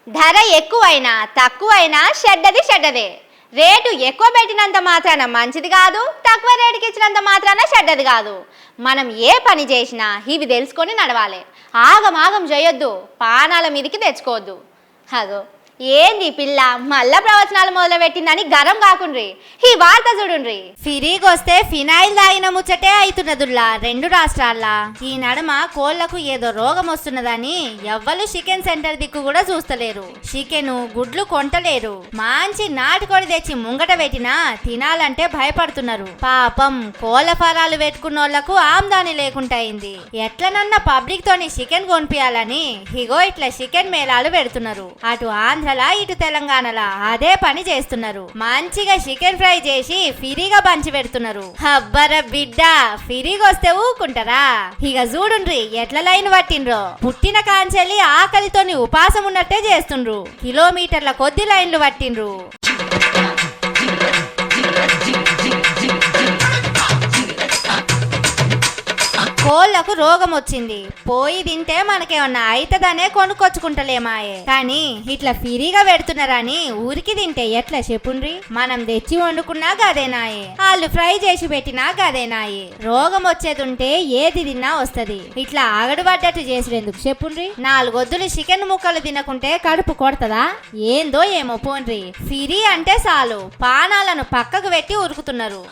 ధర ఎక్కువైనా తక్కువైనా చెడ్డదే. రేటు ఎక్కువ పెట్టినంత మాత్రాన మంచిది కాదు, తక్కువ రేటుకి ఇచ్చినంత మాత్రాన చెడ్డది కాదు. మనం ఏ పని చేసినా ఇవి తెలుసుకొని నడవాలి. ఆగం చేయొద్దు, పానాల మీదకి తెచ్చుకోవద్దు. అదో ఏంది పిల్ల మళ్ళా ప్రవచనాలు మొదలు పెట్టిందని గరం కాకుండ్రి. ఈ వార్త చూడుండ్రి. ఫిరీగొస్తే ఫినాయిల్ తాగిన ముచ్చటే అయితున్నదుల్లా 2 రాష్ట్రాల్లా. ఈ నడమ కోళ్లకు ఏదో రోగం వస్తున్నదని ఎవ్వరు చికెన్ సెంటర్ దిక్కు కూడా చూస్తలేరు. చికెను గుడ్లు కొంటలేరు. మంచి నాటుకోడి తెచ్చి ముంగట పెట్టినా తినాలంటే భయపడుతున్నారు. పాపం కోళ్ల ఫారాలు పెట్టుకున్నోళ్లకు ఆమ్దాని లేకుండా అయింది. ఎట్లనన్నా పబ్లిక్ తోని చికెన్ కొనిపియాలని ఇగో ఇట్లా చికెన్ మేళాలు పెడుతున్నారు. అటు ఆంధ్రలా ఇటు తెలంగాణలా అదే పని చేస్తున్నారు. మంచిగా చికెన్ ఫ్రై చేసి ఫ్రీగా పంచి పెడుతున్నారు. అబ్బర బిడ్డ, ఫ్రీగొస్తే ఊకుంటారా? ఇక చూడుండ్రి ఎట్ల లైన్ పట్టిండ్రో. పుట్టిన కాంచెల్లి ఆకలితోని ఉపాసం ఉన్నట్టే చేస్తుండ్రు. కిలోమీటర్ల కొద్ది లైన్లు పట్టిండ్రు. కోళ్లకు రోగం వచ్చింది, పోయి తింటే మనకేమన్నా అయితదనే కొనుక్కొచ్చుకుంటలేమాయే. కానీ ఇట్లా ఫ్రీగా పెడుతున్నారని ఊరికి తింటే ఎట్లా చెప్పుండ్రి? మనం తెచ్చి వండుకున్నా గదేనాయే, వాళ్ళు ఫ్రై చేసి పెట్టినా గదేనాయే. రోగం వచ్చేదుంటే ఏది తిన్నా వస్తది. ఇట్లా ఆగడు పడ్డట్టు చేసిరెందుకు చెప్పుండ్రి? 4 వద్దులు చికెన్ ముక్కలు తినకుంటే కడుపు కొడతదా ఏందో ఏమో పోన్రి. ఫ్రీ అంటే చాలు పానాలను పక్కకు పెట్టి ఉరుకుతున్నారు.